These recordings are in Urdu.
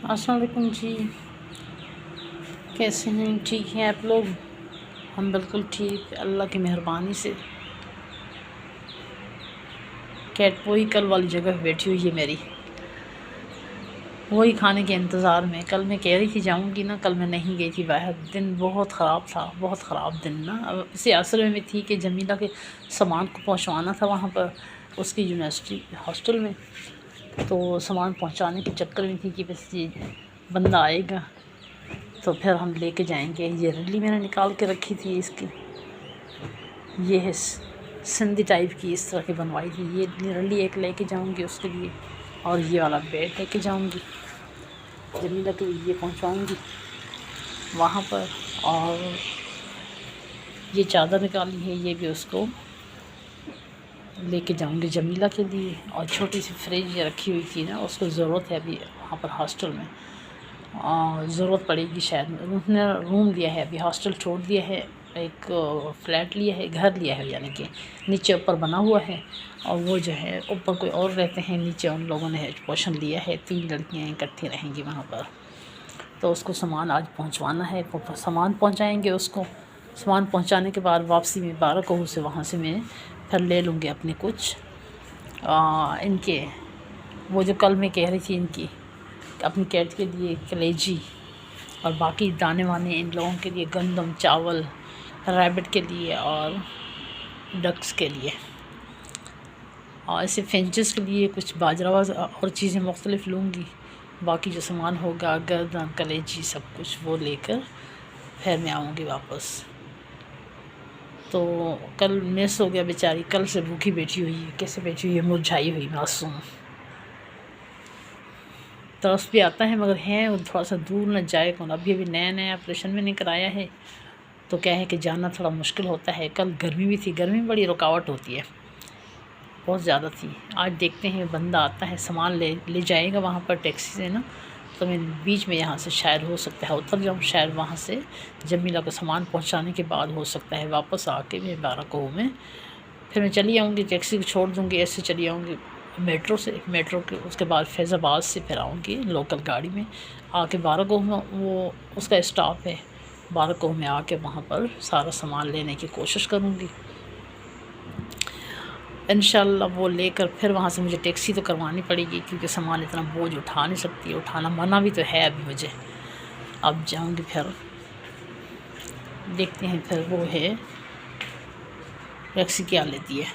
السلام علیکم جی، کیسے ہیں؟ ٹھیک ہیں آپ لوگ؟ ہم بالکل ٹھیک، اللہ کی مہربانی سے۔ کیٹ وہی کل والی جگہ پہ بیٹھی ہوئی ہے میری، وہی کھانے کے انتظار میں۔ کل میں کہہ رہی تھی جاؤں گی نا، کل میں نہیں گئی تھی باہر، دن بہت خراب تھا، بہت خراب دن نا۔ اب اسی عصر میں تھی کہ جمیلہ کے سامان کو پہنچوانا تھا وہاں پر اس کی یونیورسٹی ہاسٹل میں، تو سامان پہنچانے کے چکر میں تھی کہ بس یہ بندہ آئے گا تو پھر ہم لے کے جائیں گے۔ یہ رلی میں نے نکال کے رکھی تھی اس کی، یہ ہے سندھی ٹائپ کی، اس طرح کی بنوائی تھی۔ یہ رلی ایک لے کے جاؤں گی اس کے لیے، اور یہ والا بیٹ لے کے جاؤں گی جمیلہ کے لیے، یہ پہنچواؤں گی وہاں پر۔ اور یہ چادر نکالی ہے، یہ بھی اس کو لے کے جاؤں گی جمیلہ کے لیے۔ اور چھوٹی سی فریج یہ رکھی ہوئی تھی نا، اس کو ضرورت ہے ابھی وہاں پر ہاسٹل میں، ضرورت پڑے گی شاید۔ انہوں نے روم لیا ہے ابھی، ہاسٹل چھوڑ دیا ہے، ایک فلیٹ لیا ہے، گھر لیا ہے، یعنی کہ نیچے اوپر بنا ہوا ہے، اور وہ جو ہے اوپر کوئی اور رہتے ہیں، نیچے ان لوگوں نے پوشن لیا ہے، 3 لڑکیاں اکٹھی رہیں گی وہاں پر۔ تو اس کو سامان آج پہنچوانا ہے، سامان پہنچائیں گے اس کو۔ سامان پہنچانے کے بعد واپسی میں 12 کوہ سے وہاں سے میں پھر لے لوں گی اپنے کچھ ان کے، وہ جو کل میں کہہ رہی تھی ان کی، اپنی کیٹ کے لیے کلیجی، اور باقی دانے وانے ان لوگوں کے لیے، گندم، چاول، ریبٹ کے لیے اور ڈکس کے لیے، اور ایسے فینچز کے لیے کچھ باجرہ اور چیزیں مختلف لوں گی۔ باقی جو سامان ہوگا، گردن، کلیجی، سب کچھ وہ لے کر پھر میں آؤں گی واپس۔ تو کل مس ہو گیا بیچاری، کل سے بھوکی بیٹھی ہوئی ہے، کیسے بیٹھی ہوئی ہے، مرجھائی ہوئی معصوم۔ ترس بھی آتا ہے، مگر ہے تھوڑا سا دور نہ جائے کون، ابھی نیا نیا آپریشن میں نہیں کرایا ہے، تو کیا ہے کہ جانا تھوڑا مشکل ہوتا ہے۔ کل گرمی بھی تھی، گرمی میں بڑی رکاوٹ ہوتی ہے، بہت زیادہ تھی۔ آج دیکھتے ہیں بندہ آتا ہے، سامان لے جائے گا وہاں پر ٹیکسی سے نا، تو میں بیچ میں یہاں سے شاید ہو سکتا ہے اتر جاؤں، شاید وہاں سے جمیلہ کو سامان پہنچانے کے بعد ہو سکتا ہے واپس آ کے میں 12 کوہ میں پھر میں چلی آؤں گی، ٹیکسی کو چھوڑ دوں گی، ایسے چلی آؤں گی میٹرو سے، میٹرو کے اس کے بعد فیض آباد سے پھر آؤں گی لوکل گاڑی میں آ کے 12 کوہ میں، وہ اس کا اسٹاپ ہے 12 کوہ میں، آ کے وہاں پر سارا سامان لینے کی کوشش کروں گی انشاءاللہ۔ وہ لے کر پھر وہاں سے مجھے ٹیکسی تو کروانی پڑے گی، کیونکہ سامان اتنا بوجھ اٹھا نہیں سکتی، اٹھانا منع بھی تو ہے ابھی مجھے۔ اب جاؤں گی، پھر دیکھتے ہیں پھر وہ ہے ٹیکسی کیا لیتی ہے۔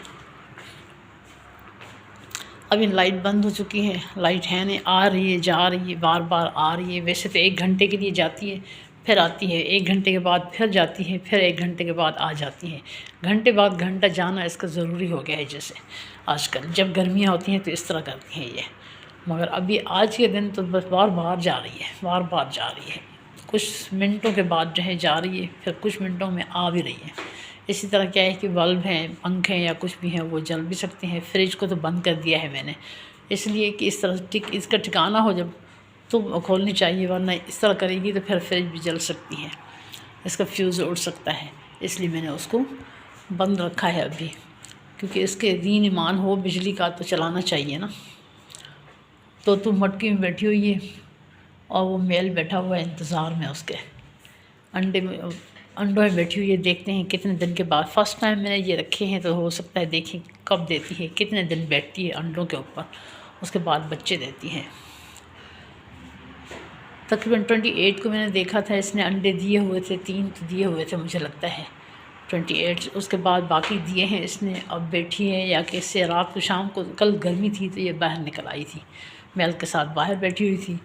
ابھی لائٹ بند ہو چکی ہے، لائٹ ہے نہیں، آ رہی ہے جا رہی ہے، بار بار آ رہی ہے۔ ویسے تو 1 گھنٹے کے لیے جاتی ہے، پھر آتی ہے، 1 گھنٹے کے بعد پھر جاتی ہے، پھر 1 گھنٹے کے بعد آ جاتی ہے۔ گھنٹے بعد گھنٹہ جانا اس کا ضروری ہو گیا ہے، جیسے آج کل جب گرمیاں ہوتی ہیں تو اس طرح کرتی ہیں یہ، مگر ابھی آج کے دن تو بس بار بار جا رہی ہے، بار بار جا رہی ہے، کچھ منٹوں کے بعد جو ہے جا رہی ہے، پھر کچھ منٹوں میں آ بھی رہی ہے۔ اسی طرح کیا ہے کہ بلب ہیں، پنکھے یا کچھ بھی ہیں، وہ جل بھی سکتے ہیں۔ فریج کو تو بند کر دیا ہے میں نے، اس لیے کہ اس طرح اس کا ٹھکانہ ہو جب تو کھولنی چاہیے، ورنہ اس طرح کرے گی تو پھر فریج بھی جل سکتی ہے، اس کا فیوز اڑ سکتا ہے، اس لیے میں نے اس کو بند رکھا ہے ابھی، کیونکہ اس کے دین ایمان ہو بجلی کا تو چلانا چاہیے نا۔ تو مٹکی میں بیٹھی ہوئی ہے، اور وہ میل بیٹھا ہوا ہے انتظار میں اس کے، انڈوں میں بیٹھی ہوئی ہے۔ دیکھتے ہیں کتنے دن کے بعد، فرسٹ ٹائم میں نے یہ رکھے ہیں، تو ہو سکتا ہے دیکھیں کب دیتی ہے، کتنے دن بیٹھتی ہے انڈوں کے اوپر، اس کے بعد بچے دیتی ہیں۔ تقریباً 28 کو میں نے دیکھا تھا اس نے انڈے دیے ہوئے تھے، 3 تو دیے ہوئے تھے مجھے لگتا ہے 28، اس کے بعد باقی دیے ہیں اس نے۔ اب بیٹھی ہے یا کہ اس سے رات کو شام کو، کل گرمی تھی تو یہ باہر نکل آئی تھی، میل کے ساتھ باہر بیٹھی ہوئی تھی،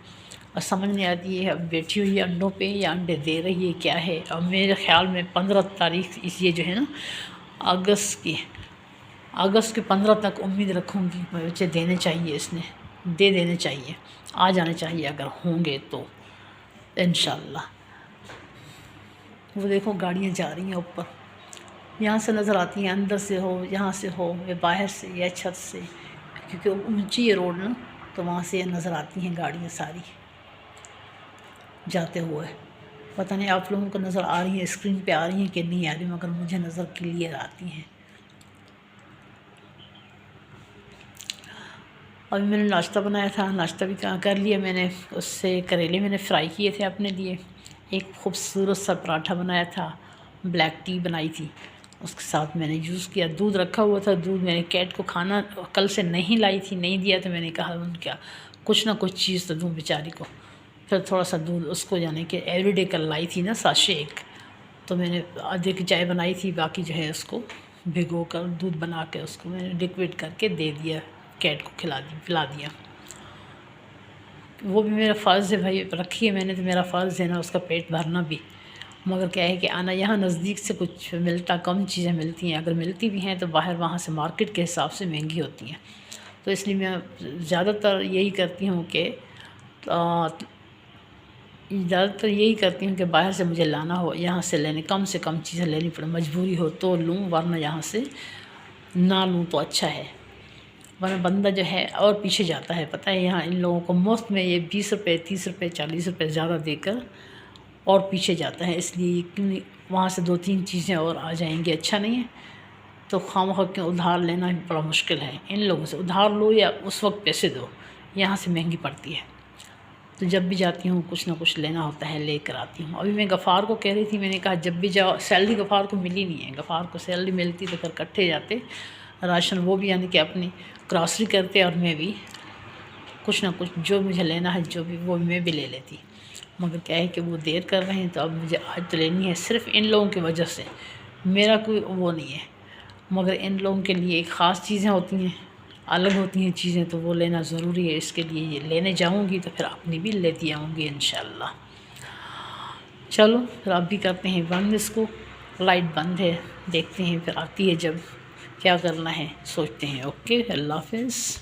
اور سمجھ نہیں آتی ہے اب بیٹھی ہوئی ہے انڈوں پہ یا انڈے دے رہی ہے کیا ہے۔ اور میرے خیال میں 15 تاریخ یہ جو ہے نا اگست کے 15 تک امید رکھوں گی میں، بچے دینے چاہیے، اس نے دے دینے چاہیے، آ جانے چاہیے اگر ہوں گے تو انشاءاللہ۔ وہ دیکھو گاڑیاں جا رہی ہیں اوپر، یہاں سے نظر آتی ہیں، اندر سے ہو، یہاں سے ہو، یا باہر سے یا چھت سے، کیونکہ اونچی ہے روڈ نا، تو وہاں سے نظر آتی ہیں گاڑیاں ساری جاتے ہوئے۔ پتہ نہیں آپ لوگوں کو نظر آ رہی ہیں، اسکرین پہ آ رہی ہیں کہ نہیں آ رہی، مگر مجھے نظر کلیئر آتی ہیں۔ ابھی میں نے ناشتہ بنایا تھا، ناشتہ بھی کر لیا میں نے، اس سے کریلے میں نے فرائی کیے تھے اپنے لیے، ایک خوبصورت سا پراٹھا بنایا تھا، بلیک ٹی بنائی تھی، اس کے ساتھ میں نے جوس کیا، دودھ رکھا ہوا تھا، دودھ میں نے کیٹ کو کھانا کل سے نہیں لائی تھی، نہیں دیا، تو میں نے کہا ان کیا کچھ نہ کچھ چیز تو دوں بیچاری کو، پھر تھوڑا سا دودھ اس کو یعنی کہ ایوری ڈے کل لائی تھی نا ساشے ایک، تو میں نے آدھے کی چائے بنائی تھی، باقی جو ہے اس کو بھگو کر دودھ بنا کے اس کو میں نے لکوڈ کر کے دے دیا، کیٹ کو پلا دیا۔ وہ بھی میرا فرض ہے بھائی، رکھی ہے میں نے تو میرا فرض ہے نا اس کا پیٹ بھرنا بھی، مگر کیا ہے کہ آنا یہاں نزدیک سے کچھ ملتا، کم چیزیں ملتی ہیں، اگر ملتی بھی ہیں تو باہر وہاں سے مارکیٹ کے حساب سے مہنگی ہوتی ہیں، تو اس لیے میں زیادہ تر یہی کرتی ہوں کہ باہر سے مجھے لانا ہو، یہاں سے کم چیزیں لینی پڑے، مجبوری ہو تو لوں، ورنہ یہاں سے نہ لوں تو اچھا ہے، ورنہ بندہ جو ہے اور پیچھے جاتا ہے، پتہ ہے یہاں ان لوگوں کو مفت میں یہ 20 روپے 30 روپے 40 روپے زیادہ دے کر اور پیچھے جاتا ہے، اس لیے کیوں وہاں سے 2-3 چیزیں اور آ جائیں گی، اچھا نہیں ہے، تو خواہ کیوں ادھار لینا بھی بڑا مشکل ہے، ان لوگوں سے ادھار لو یا اس وقت پیسے دو، یہاں سے مہنگی پڑتی ہے، تو جب بھی جاتی ہوں کچھ نہ کچھ لینا ہوتا ہے، لے کر آتی ہوں۔ ابھی میں غفار کو کہہ رہی تھی، میں نے کہا جب بھی جاؤ، سیلری غفار کو ملی نہیں ہے، غفار کو سیلری ملتی تو پھر کٹھے جاتے راشن، وہ بھی یعنی کہ اپنی گراسری کرتے اور میں بھی کچھ نہ کچھ جو مجھے لینا ہے جو بھی وہ میں بھی لے لیتی، مگر کیا ہے کہ وہ دیر کر رہے ہیں تو اب مجھے آج تو لینی ہے، صرف ان لوگوں کی وجہ سے، میرا کوئی وہ نہیں ہے، مگر ان لوگوں کے لیے ایک خاص چیزیں ہوتی ہیں، الگ ہوتی ہیں چیزیں، تو وہ لینا ضروری ہے، اس کے لیے یہ لینے جاؤں گی تو پھر اپنی بھی لیتی آؤں گی انشاءاللہ۔ چلو پھر اب بھی کرتے ہیں بند، اس کو لائٹ بند ہے، دیکھتے ہیں پھر آتی ہے جب کیا کرنا ہے سوچتے ہیں۔ اوکے، اللہ حافظ۔